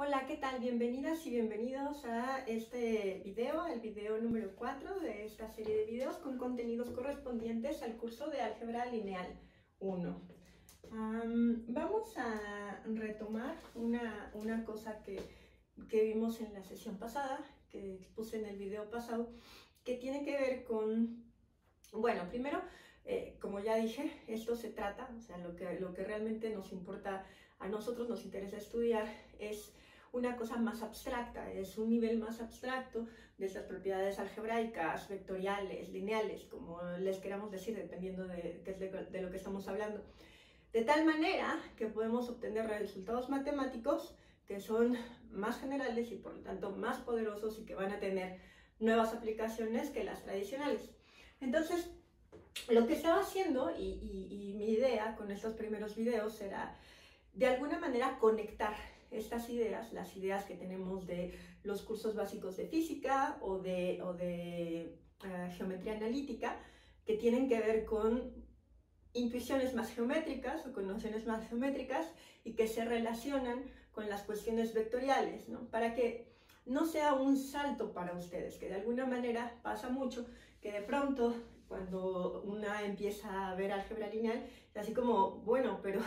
Hola, ¿qué tal? Bienvenidas y bienvenidos a este video, el video número 4 de esta serie de videos con contenidos correspondientes al curso de Álgebra Lineal 1. Vamos a retomar una cosa que vimos en la sesión pasada, que expuse en el video pasado, que tiene que ver con, bueno, primero, como ya dije, esto se trata, o sea, lo que realmente nos importa, a nosotros nos interesa estudiar es una cosa más abstracta, es un nivel más abstracto de estas propiedades algebraicas, vectoriales, lineales, como les queramos decir, dependiendo de qué es de lo que estamos hablando. De tal manera que podemos obtener resultados matemáticos que son más generales y por lo tanto más poderosos y que van a tener nuevas aplicaciones que las tradicionales. Entonces, lo que estaba haciendo y mi idea con estos primeros videos era de alguna manera conectar estas ideas, las ideas que tenemos de los cursos básicos de física o de geometría analítica, que tienen que ver con intuiciones más geométricas o con nociones más geométricas y que se relacionan con las cuestiones vectoriales, ¿no? Para que no sea un salto para ustedes, que de alguna manera pasa mucho, que de pronto cuando una empieza a ver álgebra lineal, es así como, bueno, pero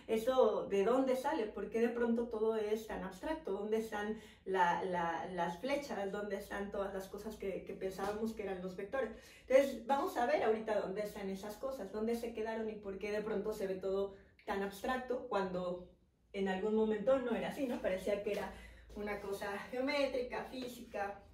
eso ¿de dónde sale? ¿Por qué de pronto todo es tan abstracto? ¿Dónde están las flechas? ¿Dónde están todas las cosas que pensábamos que eran los vectores? Entonces vamos a ver ahorita dónde están esas cosas, dónde se quedaron y por qué de pronto se ve todo tan abstracto cuando en algún momento no era así, ¿no? Parecía que era una cosa geométrica, física,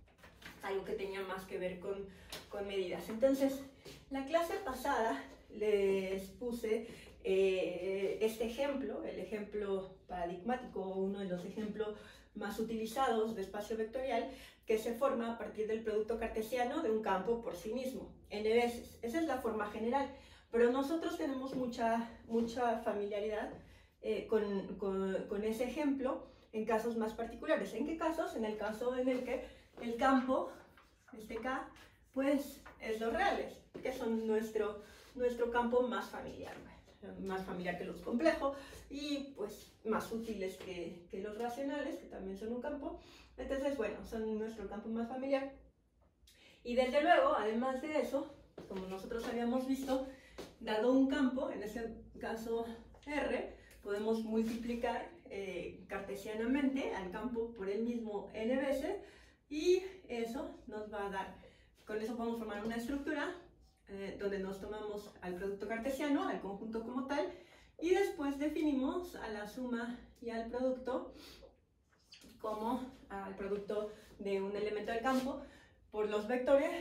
algo que tenía más que ver con medidas. Entonces, la clase pasada les puse este ejemplo, el ejemplo paradigmático, uno de los ejemplos más utilizados de espacio vectorial, que se forma a partir del producto cartesiano de un campo por sí mismo, n veces. Esa es la forma general, pero nosotros tenemos mucha familiaridad con ese ejemplo en casos más particulares. ¿En qué casos? En el caso en el que el campo, este K, pues es los reales, que son nuestro campo más familiar que los complejos y pues más útiles que los racionales, que también son un campo. Entonces, bueno, son nuestro campo más familiar. Y desde luego, además de eso, como nosotros habíamos visto, dado un campo, en este caso R, podemos multiplicar cartesianamente al campo por el mismo n veces y eso nos va a dar, con eso podemos formar una estructura donde nos tomamos al producto cartesiano, al conjunto como tal, y después definimos a la suma y al producto como al producto de un elemento del campo por los vectores,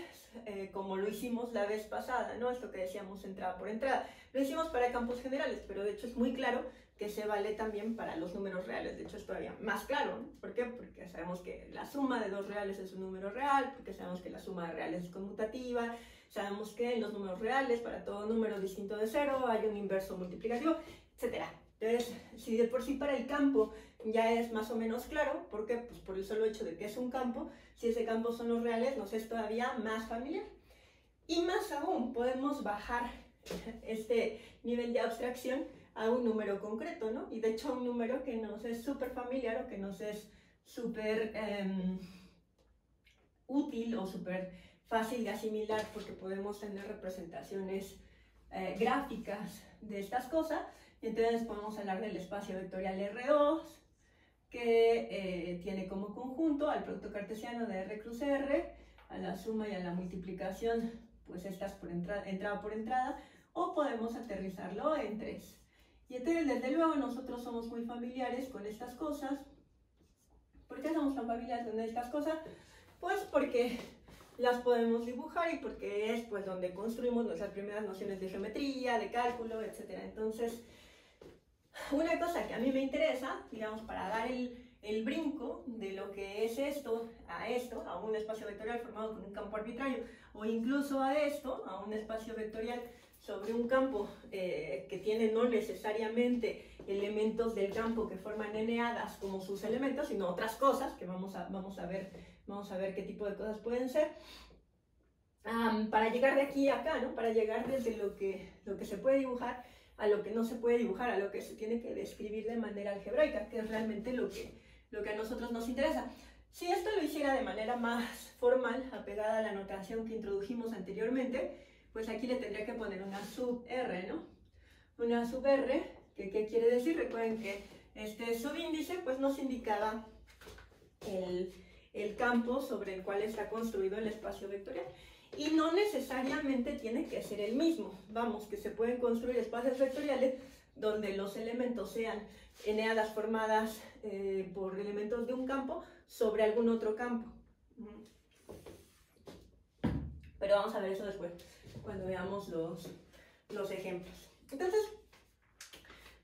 como lo hicimos la vez pasada, ¿no? Esto que decíamos entrada por entrada. Lo hicimos para campos generales, pero de hecho es muy claro que se vale también para los números reales. De hecho es todavía más claro, ¿no? ¿Por qué? Porque sabemos que la suma de dos reales es un número real, porque sabemos que la suma de reales es conmutativa, sabemos que en los números reales, para todo número distinto de cero, hay un inverso multiplicativo, etc. Entonces, si de por sí para el campo ya es más o menos claro, ¿por qué? Pues por el solo hecho de que es un campo, si ese campo son los reales, nos es todavía más familiar. Y más aún, podemos bajar este nivel de abstracción a un número concreto, ¿no? Y de hecho a un número que nos es súper familiar o que nos es súper útil o súper fácil de asimilar porque podemos tener representaciones gráficas de estas cosas. Y entonces podemos hablar del espacio vectorial R2, que tiene como conjunto al producto cartesiano de R cruz R, a la suma y a la multiplicación, pues estas por entrada por entrada, o podemos aterrizarlo en 3. Y entonces, desde luego, nosotros somos muy familiares con estas cosas. ¿Por qué somos tan familiares con estas cosas? Pues porque las podemos dibujar y porque es pues donde construimos nuestras primeras nociones de geometría, de cálculo, etc. Entonces, una cosa que a mí me interesa, digamos, para dar el brinco de lo que es esto, a un espacio vectorial formado con un campo arbitrario, o incluso a esto, a un espacio vectorial sobre un campo que tiene no necesariamente elementos del campo que forman n-hadas como sus elementos, sino otras cosas que vamos a ver qué tipo de cosas pueden ser. Para llegar de aquí a acá, ¿no? Para llegar desde lo que se puede dibujar a lo que no se puede dibujar, a lo que se tiene que describir de manera algebraica, que es realmente lo lo que a nosotros nos interesa. Si esto lo hiciera de manera más formal, apegada a la notación que introdujimos anteriormente, pues aquí le tendría que poner una sub R, ¿no? Una sub R, que ¿qué quiere decir? Recuerden que este subíndice pues nos indicaba el campo sobre el cual está construido el espacio vectorial. Y no necesariamente tiene que ser el mismo. Vamos, que se pueden construir espacios vectoriales donde los elementos sean eneadas formadas por elementos de un campo sobre algún otro campo. Pero vamos a ver eso después, cuando veamos los ejemplos. Entonces,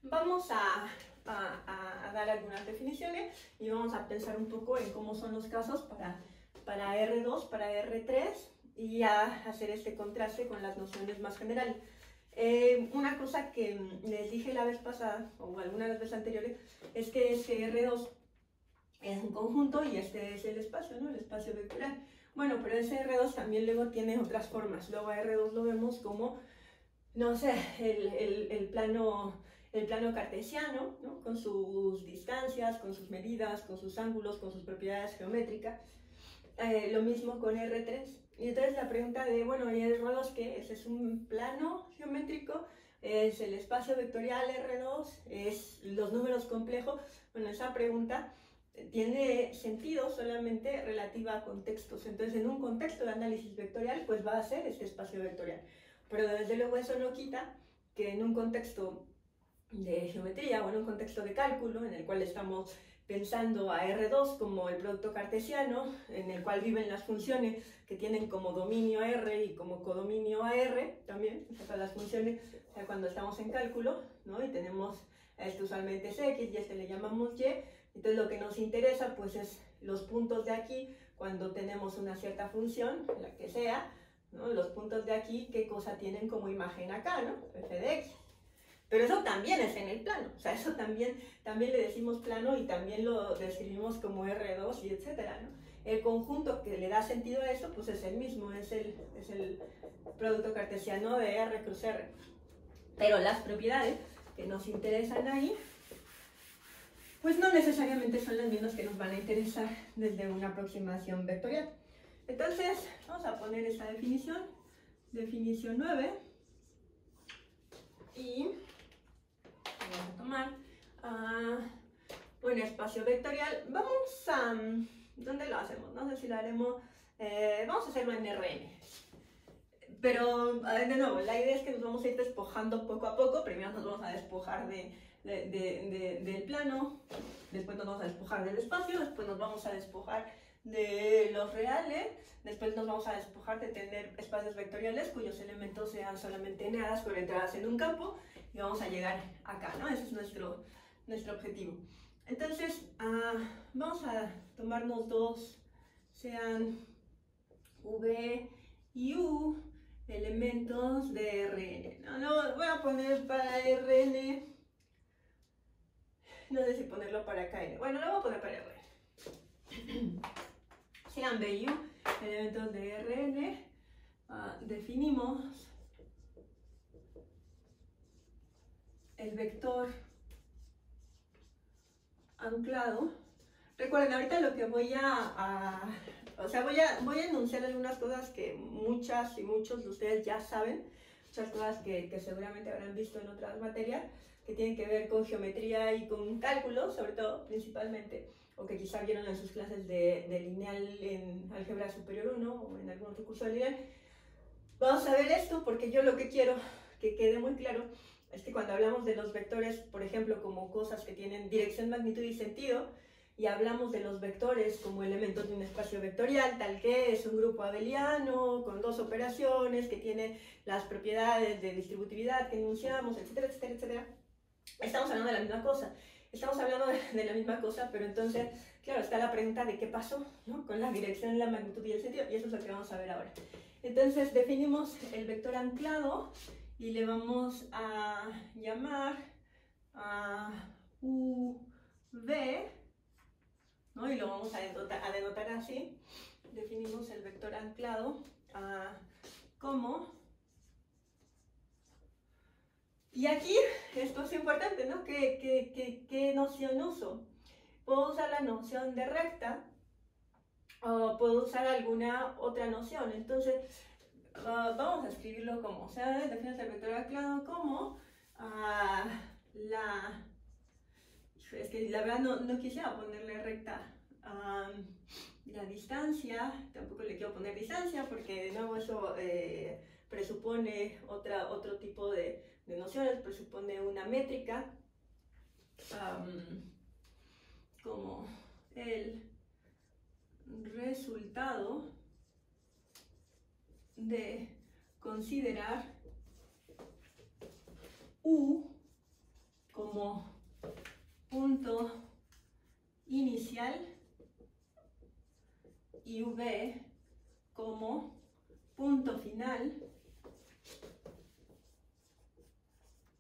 vamos a dar algunas definiciones y vamos a pensar un poco en cómo son los casos para R2, para R3 y a hacer este contraste con las nociones más generales. Una cosa que les dije la vez pasada, o algunas veces anteriores, es que este R2 es un conjunto y este es el espacio, ¿no? El espacio vectorial. Bueno, pero ese R2 también luego tiene otras formas. Luego a R2 lo vemos como, no sé, el plano cartesiano, ¿no? Con sus distancias, con sus medidas, con sus ángulos, con sus propiedades geométricas. Lo mismo con R3. Y entonces la pregunta de, bueno, ¿y R2 qué es? ¿Es un plano geométrico? ¿Es el espacio vectorial R2? ¿Es los números complejos? Bueno, esa pregunta tiene sentido solamente relativa a contextos. Entonces, en un contexto de análisis vectorial, pues va a ser este espacio vectorial. Pero desde luego eso no quita que en un contexto de geometría o en un contexto de cálculo, en el cual estamos pensando a R2 como el producto cartesiano, en el cual viven las funciones que tienen como dominio a R y como codominio a R, también, o sea, las funciones, o sea, cuando estamos en cálculo, ¿no? Y tenemos a este usualmente es X y a este le llamamos Y, entonces lo que nos interesa pues es los puntos de aquí, cuando tenemos una cierta función, la que sea, ¿no? Los puntos de aquí, ¿qué cosa tienen como imagen acá, ¿no? F de X. Pero eso también es en el plano, o sea, eso también le decimos plano y también lo describimos como R2 y etcétera, ¿no? El conjunto que le da sentido a eso, pues es el mismo, es el producto cartesiano de R cruz R. Pero las propiedades que nos interesan ahí, pues no necesariamente son las mismas que nos van a interesar desde una aproximación vectorial. Entonces, vamos a poner esa definición 9, y vamos a tomar un espacio vectorial. Vamos a... ¿Dónde lo hacemos? No sé si lo haremos... vamos a hacerlo en Rn. Pero, de nuevo, la idea es que nos vamos a ir despojando poco a poco. Primero nos vamos a despojar del plano, después nos vamos a despojar del espacio, después nos vamos a despojar de los reales, después nos vamos a despojar de tener espacios vectoriales cuyos elementos sean solamente eneadas orientadas en un campo, y vamos a llegar acá, ¿no? Ese es nuestro objetivo. Entonces, vamos a tomarnos dos, sean V y U, elementos de Rn. No, voy a poner para Rn, no sé si ponerlo para Kn. Bueno, lo voy a poner para Rn. Sean V y U, elementos de Rn. Definimos el vector anclado. Recuerden, ahorita lo que voy a enunciar algunas cosas que muchas y muchos de ustedes ya saben, muchas cosas que seguramente habrán visto en otras materias, que tienen que ver con geometría y con cálculo, sobre todo, principalmente, o que quizá vieron en sus clases de lineal en álgebra superior 1 o en algún otro curso de lineal. Vamos a ver esto porque yo lo que quiero que quede muy claro es que cuando hablamos de los vectores, por ejemplo, como cosas que tienen dirección, magnitud y sentido, y hablamos de los vectores como elementos de un espacio vectorial, tal que es un grupo abeliano con dos operaciones que tiene las propiedades de distributividad que enunciamos, etcétera, etcétera, etcétera, estamos hablando de la misma cosa. Estamos hablando de la misma cosa, pero entonces, claro, está la pregunta de qué pasó, ¿no? Con la dirección, la magnitud y el sentido, y eso es lo que vamos a ver ahora. Entonces, definimos el vector anclado y le vamos a llamar a UV, ¿no? Y lo vamos a denotar así. Definimos el vector anclado como... Y aquí, esto es importante, ¿no? ¿Qué noción uso? puedo usar la noción de recta o puedo usar alguna otra noción. Entonces, vamos a escribirlo como, o sea, defines el vector anclado como es que la verdad no quisiera ponerle recta la distancia, tampoco le quiero poner distancia porque de nuevo eso presupone otro tipo de nociones, presupone una métrica como el resultado de considerar U como punto inicial y V como punto final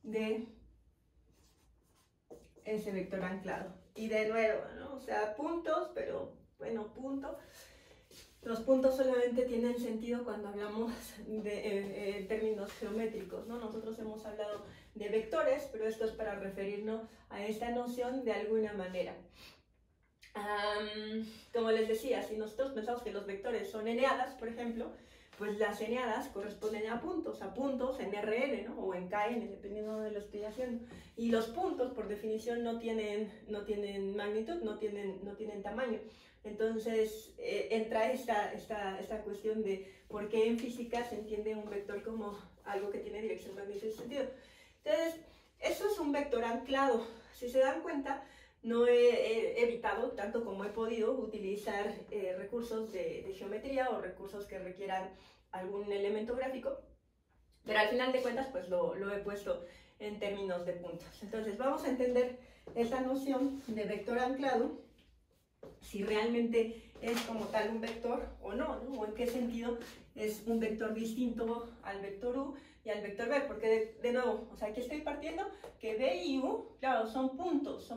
de ese vector anclado. Y de nuevo, ¿no? O sea, puntos, pero bueno, punto. Los puntos solamente tienen sentido cuando hablamos de términos geométricos, ¿no? Nosotros hemos hablado de vectores, pero esto es para referirnos a esta noción de alguna manera. Como les decía, si nosotros pensamos que los vectores son eneadas, por ejemplo, pues las eneadas corresponden a puntos en Rn, ¿no? O en Kn, dependiendo de lo que estoy haciendo. Y los puntos, por definición, no tienen magnitud, no tienen tamaño. Entonces entra esta cuestión de por qué en física se entiende un vector como algo que tiene dirección, magnitud y sentido. Entonces, eso es un vector anclado. Si se dan cuenta, no he evitado, tanto como he podido, utilizar recursos de geometría o recursos que requieran algún elemento gráfico, pero al final de cuentas pues lo he puesto en términos de puntos. Entonces vamos a entender esta noción de vector anclado, si realmente es como tal un vector o no, ¿no? O en qué sentido es un vector distinto al vector U y al vector V, porque de nuevo, o sea, aquí estoy partiendo que V y U, claro, son puntos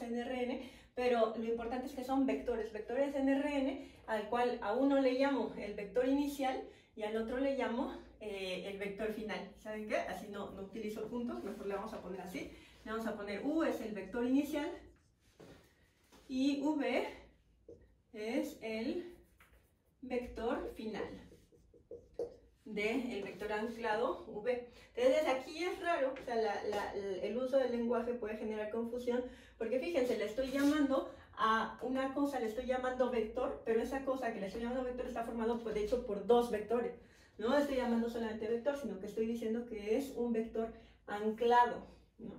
en Rn, pero lo importante es que son vectores en Rn, al cual a uno le llamo el vector inicial y al otro le llamo el vector final. ¿Saben qué? Así no utilizo puntos, mejor le vamos a poner así. Le vamos a poner U es el vector inicial y V es el vector final del vector anclado V. Entonces aquí es raro, o sea, el uso del lenguaje puede generar confusión, porque fíjense, le estoy llamando a una cosa, le estoy llamando vector, pero esa cosa que le estoy llamando vector está formado, pues, de hecho, por dos vectores. No estoy llamando solamente vector, sino que estoy diciendo que es un vector anclado, ¿no?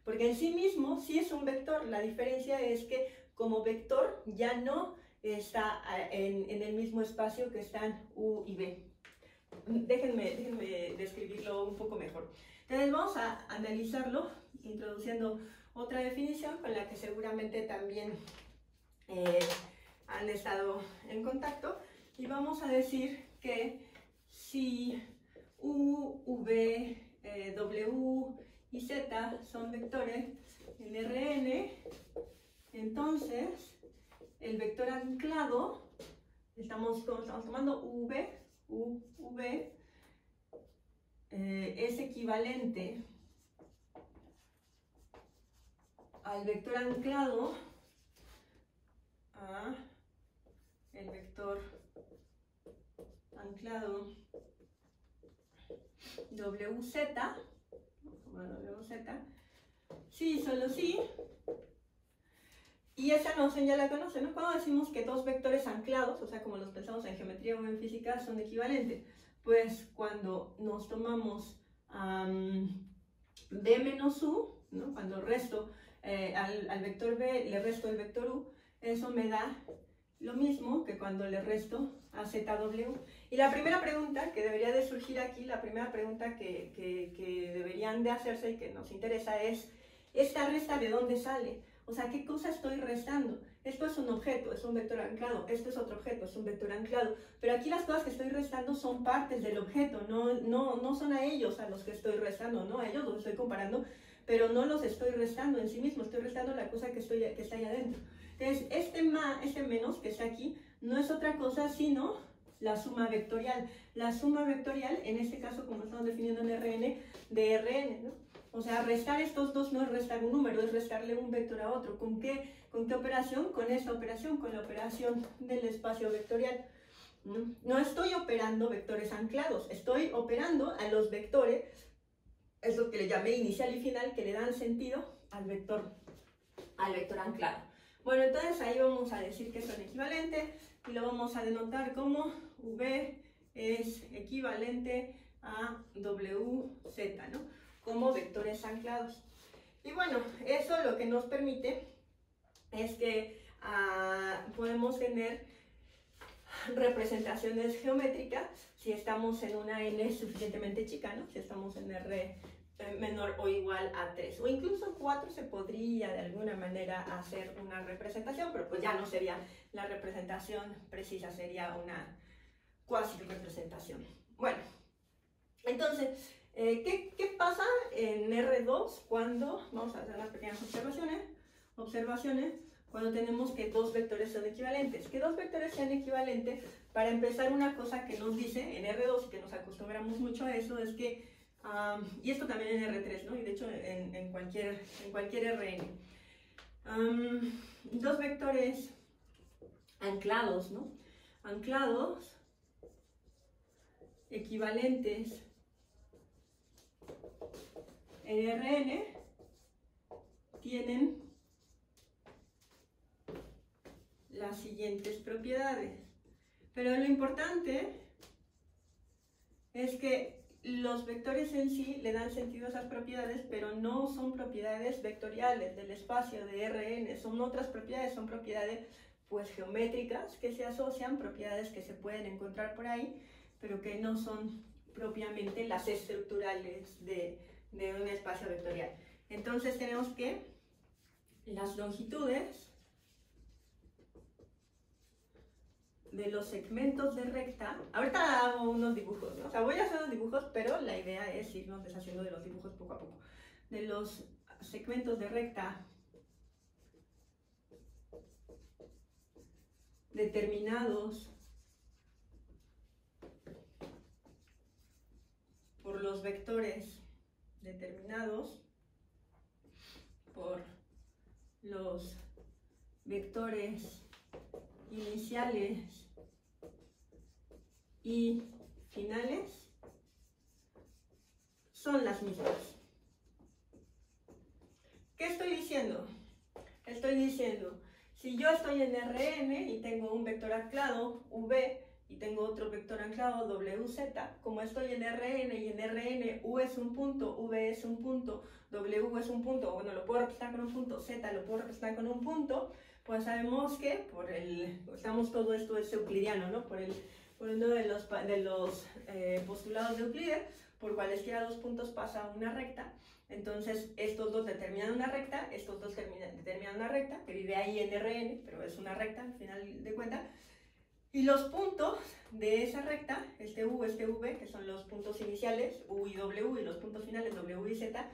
Porque en sí mismo sí es un vector, la diferencia es que como vector ya no está en el mismo espacio que están U y V. Déjenme describirlo un poco mejor. Entonces vamos a analizarlo introduciendo otra definición con la que seguramente también han estado en contacto, y vamos a decir que si U, V, W y Z son vectores en Rn, entonces el vector anclado, estamos tomando V es equivalente al vector anclado a el vector anclado WZ, sí, solo sí. Y esa noción ya la conocen, ¿no? Cuando decimos que dos vectores anclados, o sea, como los pensamos en geometría o en física, son equivalentes, pues cuando nos tomamos B menos U, ¿no? Cuando resto al vector B le resto el vector U, eso me da lo mismo que cuando le resto a ZW. Y la primera pregunta que debería de surgir aquí, la primera pregunta que deberían de hacerse y que nos interesa es, ¿esta resta de dónde sale? O sea, ¿qué cosa estoy restando? Esto es un objeto, es un vector anclado. Esto es otro objeto, es un vector anclado. Pero aquí las cosas que estoy restando son partes del objeto, no son a ellos a los que estoy restando, no a ellos los estoy comparando, pero no los estoy restando en sí mismo, estoy restando la cosa que está ahí adentro. Entonces, este menos que está aquí no es otra cosa sino la suma vectorial. La suma vectorial, en este caso, como estamos definiendo en Rn, de Rn, ¿no? O sea, restar estos dos no es restar un número, es restarle un vector a otro. ¿Con qué operación? Con esta operación, con la operación del espacio vectorial. No estoy operando vectores anclados, estoy operando a los vectores, es lo que le llamé inicial y final, que le dan sentido al vector anclado. Bueno, entonces ahí vamos a decir que son equivalentes y lo vamos a denotar como V es equivalente a WZ, ¿no? Como vectores anclados. Y bueno, eso lo que nos permite es que podemos tener representaciones geométricas si estamos en una n suficientemente chica, ¿no? Si estamos en R menor o igual a 3, o incluso 4 se podría de alguna manera hacer una representación, pero pues ya no sería la representación precisa, sería una cuasi representación. Bueno, entonces, ¿qué pasa en R2 cuando, vamos a hacer unas pequeñas observaciones, cuando tenemos que dos vectores son equivalentes? Que dos vectores sean equivalentes, para empezar, una cosa que nos dice en R2 y que nos acostumbramos mucho a eso es que, y esto también en R3, ¿no? Y de hecho en cualquier Rn, dos vectores anclados, ¿no? Anclados, equivalentes en Rn, tienen las siguientes propiedades. Pero lo importante es que los vectores en sí le dan sentido a esas propiedades, pero no son propiedades vectoriales del espacio de Rn, son otras propiedades, son propiedades pues geométricas que se asocian, propiedades que se pueden encontrar por ahí, pero que no son propiamente las estructurales de un espacio vectorial. Entonces tenemos que las longitudes de los segmentos de recta, ahorita hago unos dibujos, ¿no? O sea, voy a hacer los dibujos, pero la idea es irnos deshaciendo de los dibujos poco a poco. De los segmentos de recta determinados por los vectores determinados por los vectores iniciales y finales son las mismas. ¿Qué estoy diciendo? Estoy diciendo, si yo estoy en Rn y tengo un vector anclado, V, y tengo otro vector anclado, WZ, como estoy en Rn y en Rn U es un punto, V es un punto, W es un punto, bueno, lo puedo representar con un punto, Z lo puedo representar con un punto, pues sabemos que estamos, todo esto es euclidiano, ¿no? Por uno de los postulados de Euclides, por cualesquiera dos puntos pasa una recta. Entonces estos dos determinan una recta, estos dos determinan una recta, que vive ahí en Rn, pero es una recta al final de cuentas. Y los puntos de esa recta, este U, este V, que son los puntos iniciales, U y W, y los puntos finales, W y Z,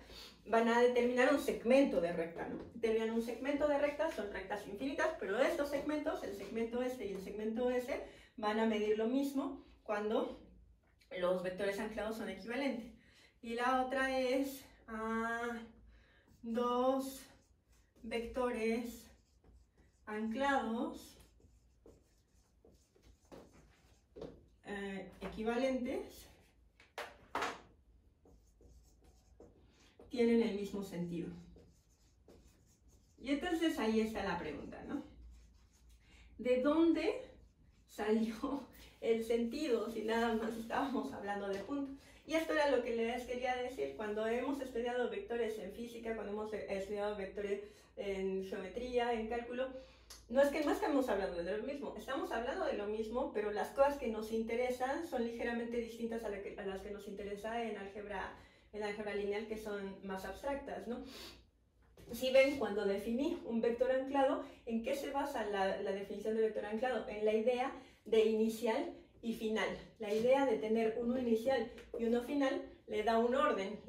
van a determinar un segmento de recta, ¿no? Determinan un segmento de recta, son rectas infinitas, pero estos segmentos, el segmento este y el segmento S, van a medir lo mismo cuando los vectores anclados son equivalentes. Y la otra es dos vectores anclados equivalentes tienen el mismo sentido. Y entonces ahí está la pregunta, ¿no? ¿De dónde salió el sentido si nada más estábamos hablando de puntos? Y esto era lo que les quería decir. Cuando hemos estudiado vectores en física, cuando hemos estudiado vectores en geometría, en cálculo, no estamos hablando de lo mismo, estamos hablando de lo mismo, pero las cosas que nos interesan son ligeramente distintas a las que nos interesa en álgebra lineal, que son más abstractas, ¿no? Si ven, cuando definí un vector anclado, ¿en qué se basa la definición de vector anclado? En la idea de inicial y final. La idea de tener uno inicial y uno final le da un orden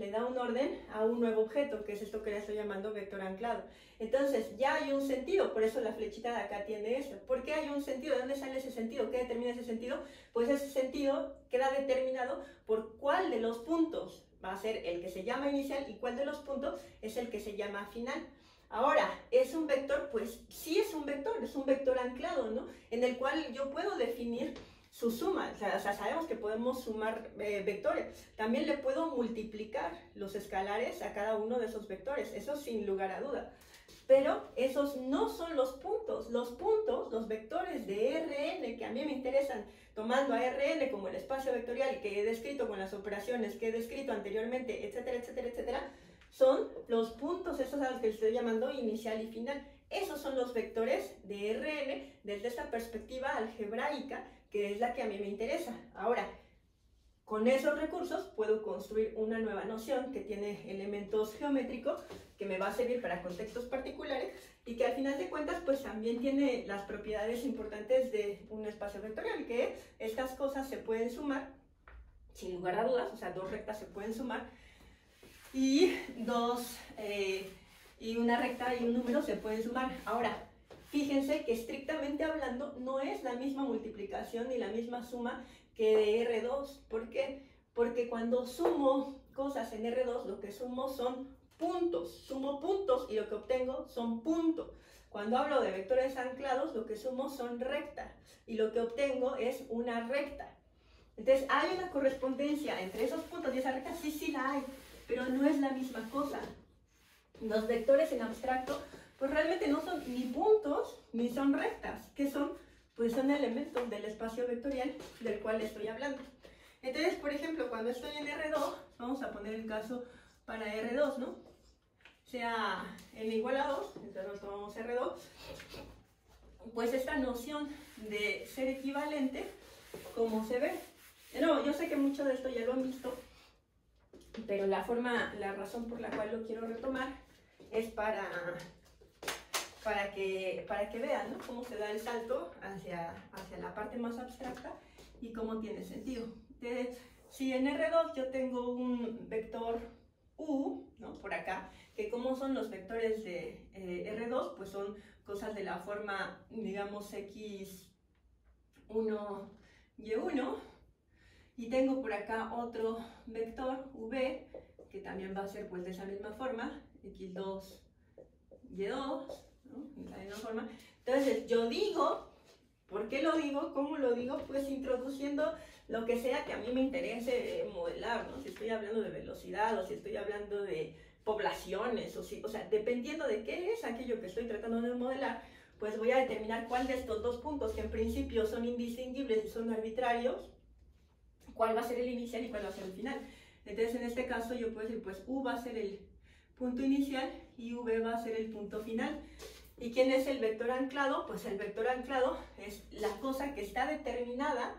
a un nuevo objeto, que es esto que le estoy llamando vector anclado. Entonces ya hay un sentido, por eso la flechita de acá tiene eso. ¿Por qué hay un sentido? ¿De dónde sale ese sentido? ¿Qué determina ese sentido? Pues ese sentido queda determinado por cuál de los puntos va a ser el que se llama inicial y cuál de los puntos es el que se llama final. Ahora, ¿es un vector? Pues sí es un vector anclado, ¿no? En el cual yo puedo definir su suma, o sea, sabemos que podemos sumar vectores. También le puedo multiplicar los escalares a cada uno de esos vectores, eso sin lugar a duda. Pero esos no son los puntos, los vectores de Rn que a mí me interesan, tomando a Rn como el espacio vectorial que he descrito con las operaciones que he descrito anteriormente, etcétera, etcétera, etcétera, son los puntos, esos a los que estoy llamando inicial y final. Esos son los vectores de Rn desde esta perspectiva algebraica, que es la que a mí me interesa. Ahora, con esos recursos puedo construir una nueva noción que tiene elementos geométricos que me va a servir para contextos particulares y que al final de cuentas pues también tiene las propiedades importantes de un espacio vectorial, que estas cosas se pueden sumar sin lugar a dudas, o sea, dos rectas se pueden sumar y una recta y un número se pueden sumar. Ahora, fíjense que estrictamente hablando no es la misma multiplicación ni la misma suma que de R2. ¿Por qué? Porque cuando sumo cosas en R2, lo que sumo son puntos. Sumo puntos y lo que obtengo son puntos. Cuando hablo de vectores anclados, lo que sumo son rectas y lo que obtengo es una recta. Entonces, ¿hay una correspondencia entre esos puntos y esa recta? Sí, sí la hay, pero no es la misma cosa. Los vectores en abstracto, pues realmente no son ni puntos ni son rectas. ¿Qué son? Pues son elementos del espacio vectorial del cual estoy hablando. Entonces, por ejemplo, cuando estoy en R2, vamos a poner el caso para R2, ¿no? Sea n igual a 2, entonces nos tomamos R2, pues esta noción de ser equivalente, ¿cómo se ve? No, yo sé que mucho de esto ya lo han visto, pero la razón por la cual lo quiero retomar es para que vean, ¿no?, cómo se da el salto hacia la parte más abstracta y cómo tiene sentido. Entonces, si en R2 yo tengo un vector U, ¿no?, por acá, que como son los vectores de R2, pues son cosas de la forma, digamos, X1, Y1, y tengo por acá otro vector V, que también va a ser pues de esa misma forma, X2, Y2, ¿no?, de la misma forma. Entonces yo digo, ¿por qué lo digo? ¿Cómo lo digo? Pues introduciendo lo que sea que a mí me interese modelar, ¿no? Si estoy hablando de velocidad o si estoy hablando de poblaciones, o sea, dependiendo de qué es aquello que estoy tratando de modelar, pues voy a determinar cuál de estos dos puntos, que en principio son indistinguibles y son arbitrarios, cuál va a ser el inicial y cuál va a ser el final. Entonces en este caso yo puedo decir, pues U va a ser el punto inicial y V va a ser el punto final. ¿Y quién es el vector anclado? Pues el vector anclado es la cosa que está determinada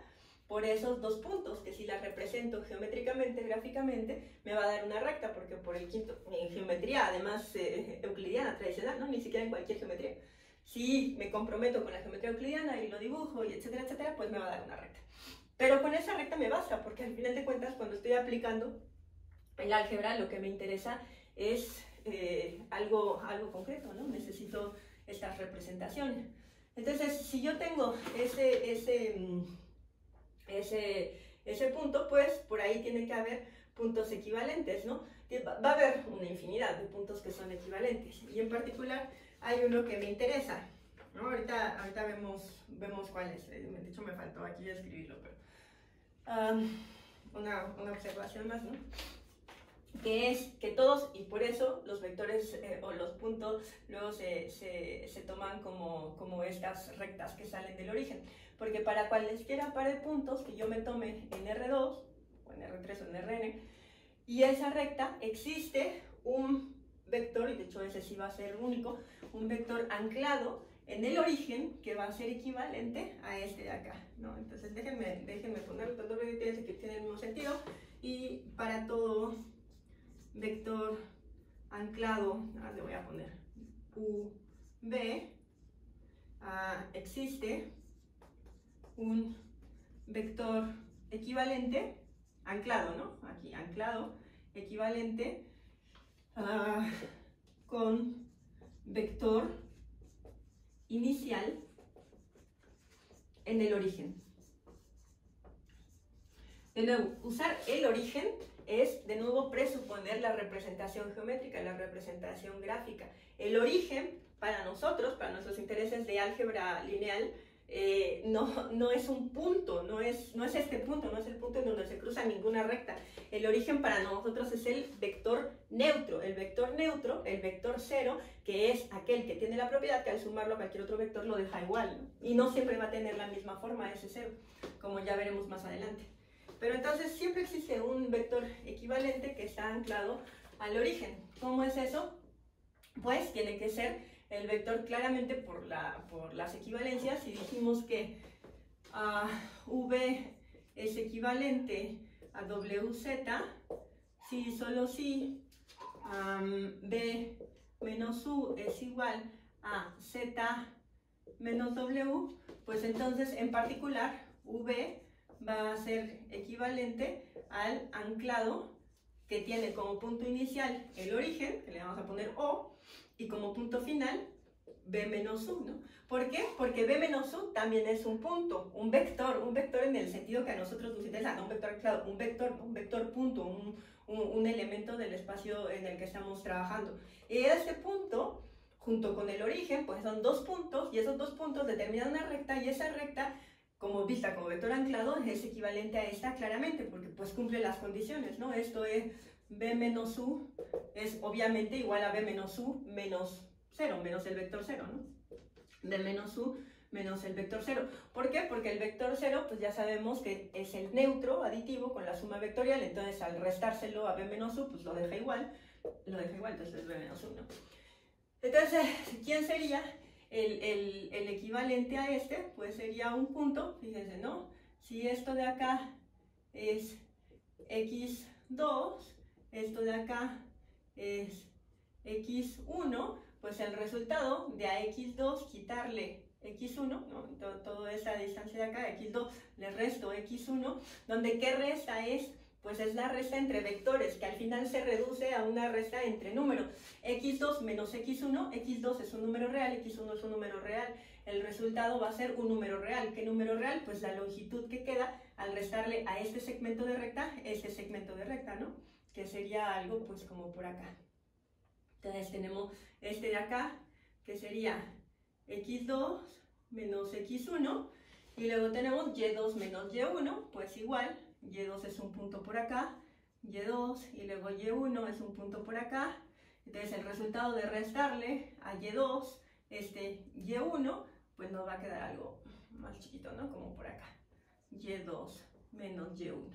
por esos dos puntos, que si la represento geométricamente, gráficamente, me va a dar una recta, porque por el quinto, en geometría, además euclidiana tradicional, ¿no?, ni siquiera en cualquier geometría, si me comprometo con la geometría euclidiana y lo dibujo, y etcétera, etcétera, pues me va a dar una recta. Pero con esa recta me basta, porque al final de cuentas, cuando estoy aplicando el álgebra, lo que me interesa es algo concreto, ¿no? Necesito estas representaciones. Entonces, si yo tengo ese punto, pues por ahí tiene que haber puntos equivalentes, ¿no? Va a haber una infinidad de puntos que son equivalentes, y en particular hay uno que me interesa, ¿no? Ahorita vemos cuál es. De hecho me faltó aquí escribirlo, pero una observación más, ¿no?, que es que todos, y por eso los vectores o los puntos luego se toman como estas rectas que salen del origen, porque para cualesquiera par de puntos que yo me tome en R2 o en R3 o en Rn, y esa recta, existe un vector, y de hecho ese sí va a ser único, un vector anclado en el origen que va a ser equivalente a este de acá, ¿no? Entonces déjenme ponerlo, todo que tiene el mismo sentido, y para todo vector anclado, le voy a poner UV, existe un vector equivalente, anclado, ¿no? Aquí, anclado, equivalente con vector inicial en el origen. De nuevo, usar el origen es de nuevo presuponer la representación geométrica, la representación gráfica. El origen, para nosotros, para nuestros intereses de álgebra lineal, no es un punto, no es este punto, no es el punto en donde se cruza ninguna recta. El origen para nosotros es el vector neutro, el vector 0, que es aquel que tiene la propiedad que al sumarlo a cualquier otro vector lo deja igual, ¿no? Y no siempre va a tener la misma forma ese 0, como ya veremos más adelante. Pero entonces siempre existe un vector equivalente que está anclado al origen. ¿Cómo es eso? Pues tiene que ser el vector claramente por las equivalencias. Si dijimos que V es equivalente a WZ, si solo si B menos U es igual a Z menos W, pues entonces en particular V va a ser equivalente al anclado que tiene como punto inicial el origen, que le vamos a poner O, y como punto final B menos U, ¿no? ¿Por qué? Porque B menos U también es un punto, un vector en el sentido que a nosotros nos interesa, no un vector anclado, un vector punto, un elemento del espacio en el que estamos trabajando. Y este punto, junto con el origen, pues son dos puntos, y esos dos puntos determinan una recta, y esa recta, como vista como vector anclado, es equivalente a esta claramente, porque pues cumple las condiciones, ¿no? Esto es B menos U, es obviamente igual a B menos U menos 0, menos el vector 0, ¿no? B menos U menos el vector 0. ¿Por qué? Porque el vector 0, pues ya sabemos que es el neutro aditivo con la suma vectorial, entonces al restárselo a B menos U, pues lo deja igual, entonces es B menos 1. Entonces, ¿quién sería el equivalente a este? Pues sería un punto, fíjense, ¿no? Si esto de acá es x2, esto de acá es x1, pues el resultado de a x2 quitarle x1, ¿no? Toda esa distancia de acá, x2, le resto x1, donde ¿qué resta es? Pues es la resta entre vectores, que al final se reduce a una resta entre números. x2 menos x1, x2 es un número real, x1 es un número real. El resultado va a ser un número real. ¿Qué número real? Pues la longitud que queda al restarle a este segmento de recta, ¿no? Que sería algo pues como por acá. Entonces tenemos este de acá, que sería x2 menos x1, y luego tenemos y2 menos y1, pues igual, y2 es un punto por acá, y2, y luego y1 es un punto por acá. Entonces el resultado de restarle a y2 este y1, pues nos va a quedar algo más chiquito, ¿no? Como por acá, y2 menos y1.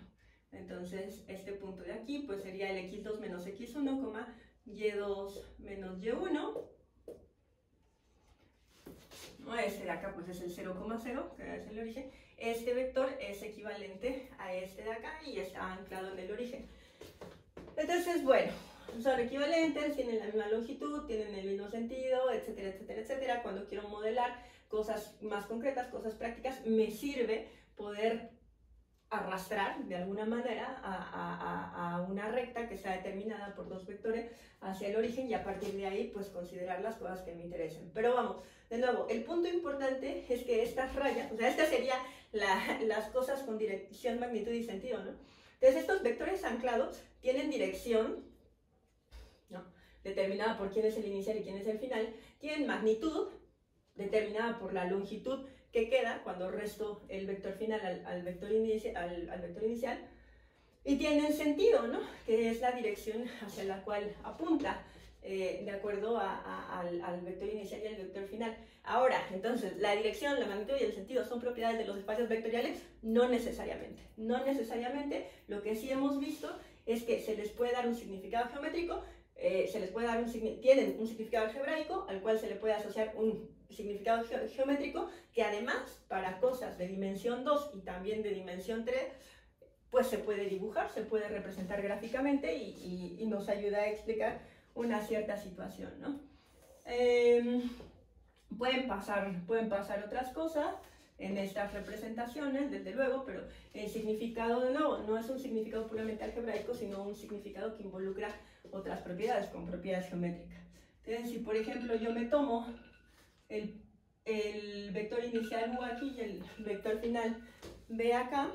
Entonces este punto de aquí pues sería el x2 menos x1, y2 menos y1. ¿No? Este de acá pues es el 0,0, que es el origen. Este vector es equivalente a este de acá y está anclado en el origen. Entonces, bueno, son equivalentes, tienen la misma longitud, tienen el mismo sentido, etcétera, etcétera, etcétera. Cuando quiero modelar cosas más concretas, cosas prácticas, me sirve poder arrastrar de alguna manera a una recta que está determinada por dos vectores hacia el origen, y a partir de ahí pues considerar las cosas que me interesen. Pero vamos, de nuevo, el punto importante es que estas rayas, o sea, estas serían las cosas con dirección, magnitud y sentido, ¿no? Entonces estos vectores anclados tienen dirección, ¿no?, determinada por quién es el inicial y quién es el final, tienen magnitud determinada por la longitud que queda cuando resto el vector final al vector inicial, y tienen sentido, ¿no?, que es la dirección hacia la cual apunta, de acuerdo al vector inicial y al vector final. Ahora, entonces, ¿la dirección, la magnitud y el sentido son propiedades de los espacios vectoriales? No necesariamente. No necesariamente. Lo que sí hemos visto es que se les puede dar un significado geométrico, tienen un significado algebraico al cual se le puede asociar un significado geométrico, que además para cosas de dimensión 2 y también de dimensión 3 pues se puede dibujar, se puede representar gráficamente y nos ayuda a explicar una cierta situación, ¿no? Pueden pasar otras cosas en estas representaciones, desde luego, pero el significado, de nuevo, no es un significado puramente algebraico, sino un significado que involucra otras propiedades, con propiedades geométricas. Entonces, si por ejemplo yo me tomo el vector inicial U aquí y el vector final B acá,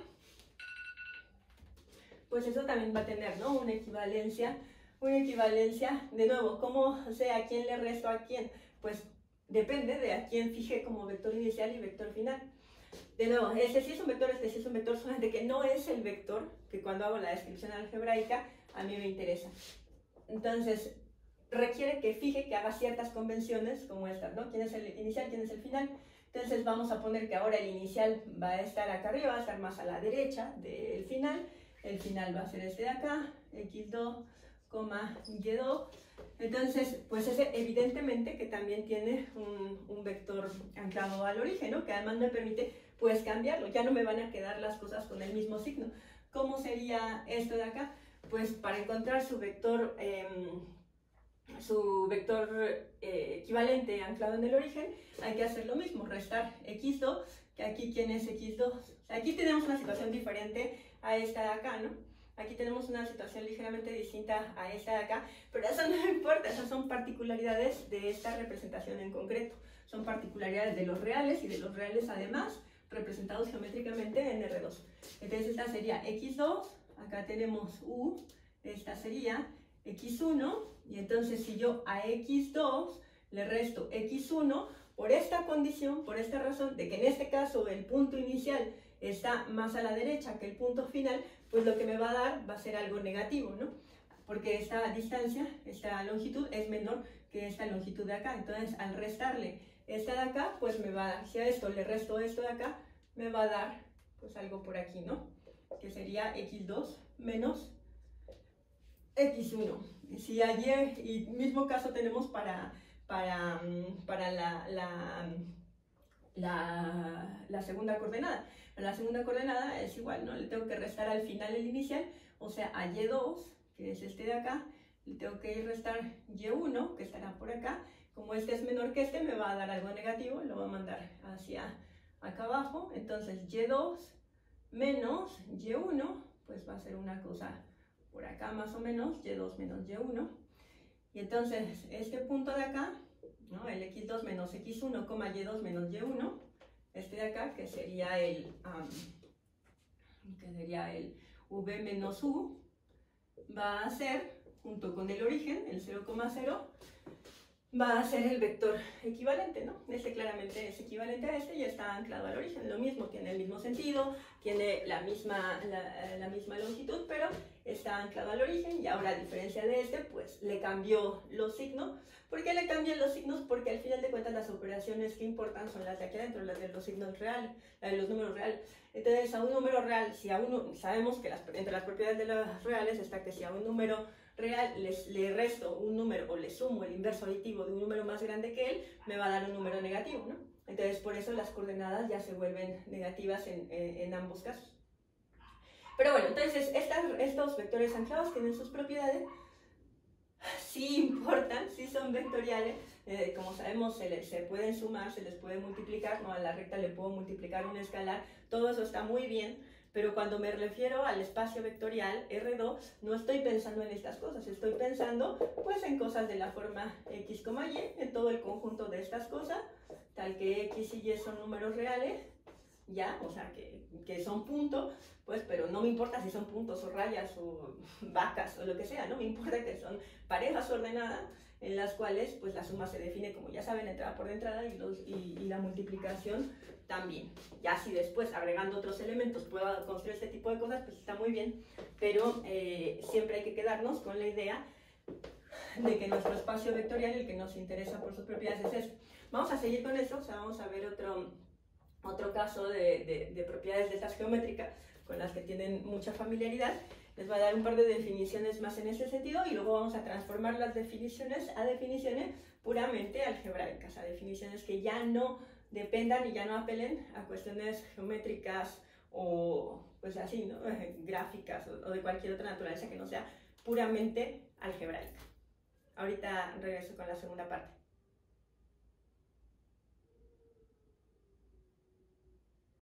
pues eso también va a tener, ¿no? Una equivalencia, de nuevo, ¿cómo sé a quién le resto a quién? Pues depende de a quién fije como vector inicial y vector final. De nuevo, este sí es un vector, este sí es un vector, solamente que no es el vector que cuando hago la descripción algebraica a mí me interesa. Entonces, requiere que fije, que haga ciertas convenciones como estas, ¿no? ¿Quién es el inicial, quién es el final? Entonces vamos a poner que ahora el inicial va a estar acá arriba, va a estar más a la derecha del final. El final va a ser este de acá, x2, y2. Entonces, pues ese evidentemente que también tiene un vector anclado al origen, ¿no? Que además me permite pues cambiarlo, ya no me van a quedar las cosas con el mismo signo. ¿Cómo sería esto de acá? Pues para encontrar su vector equivalente anclado en el origen, hay que hacer lo mismo, restar x2, que aquí ¿quién es x2? Aquí tenemos una situación diferente a esta de acá, ¿no? Aquí tenemos una situación ligeramente distinta a esta de acá, pero eso no importa, esas son particularidades de esta representación en concreto. Son particularidades de los reales y de los reales además representados geométricamente en R2. Entonces esta sería x2, acá tenemos u, esta sería x1, y entonces si yo a x2 le resto x1, por esta condición, por esta razón de que en este caso el punto inicial está más a la derecha que el punto final, pues lo que me va a dar va a ser algo negativo, ¿no? Porque esta distancia, esta longitud es menor que esta longitud de acá. Entonces, al restarle esta de acá, pues me va a dar, si a esto le resto esto de acá, me va a dar pues algo por aquí, ¿no? Que sería x2 menos x1. Si ayer, y mismo caso tenemos para la segunda coordenada. La segunda coordenada es igual, ¿no? Le tengo que restar al final el inicial, o sea, a y2, que es este de acá, le tengo que restar y1, que estará por acá. Como este es menor que este, me va a dar algo negativo, lo voy a mandar hacia acá abajo. Entonces, y2 menos y1, pues va a ser una cosa por acá más o menos, y2 menos y1. Y entonces, este punto de acá, ¿no? El x2 menos x1, y2 menos y1, este de acá, que sería el v menos u, va a ser, junto con el origen, el 0,0, va a ser el vector equivalente, ¿no? Este claramente es equivalente a este y está anclado al origen. Lo mismo, tiene el mismo sentido, tiene la misma longitud, pero está anclado al origen. Y ahora, a diferencia de este, pues le cambió los signos. ¿Por qué le cambian los signos? Porque al final de cuentas las operaciones que importan son las de aquí adentro, las de los signos reales, las de los números reales. Entonces, a un número real, si a uno, sabemos que entre las propiedades de los reales está que si a un número real le resto un número o le sumo el inverso aditivo de un número más grande que él, me va a dar un número negativo, ¿no? Entonces, por eso las coordenadas ya se vuelven negativas en ambos casos. Pero bueno, entonces estos vectores anclados tienen sus propiedades, sí importan, sí son vectoriales, como sabemos se pueden sumar, se les puede multiplicar, ¿no? A la recta le puedo multiplicar un escalar, todo eso está muy bien, pero cuando me refiero al espacio vectorial R2, no estoy pensando en estas cosas, estoy pensando pues en cosas de la forma x, y, en todo el conjunto de estas cosas, tal que x y y son números reales, ya, o sea, que son puntos, pues, pero no me importa si son puntos o rayas o vacas o lo que sea, no me importa que son parejas ordenadas en las cuales pues la suma se define, como ya saben, entrada por entrada y la multiplicación también. Ya si después agregando otros elementos puedo construir este tipo de cosas, pues está muy bien, pero siempre hay que quedarnos con la idea de que nuestro espacio vectorial, el que nos interesa por sus propiedades, es este. Vamos a seguir con eso, o sea, vamos a ver otro caso de propiedades de estas geométricas con las que tienen mucha familiaridad. Les voy a dar un par de definiciones más en ese sentido y luego vamos a transformar las definiciones a definiciones puramente algebraicas, a definiciones que ya no dependan y ya no apelen a cuestiones geométricas o pues así, ¿no? Gráficas o de cualquier otra naturaleza que no sea puramente algebraica. Ahorita regreso con la segunda parte.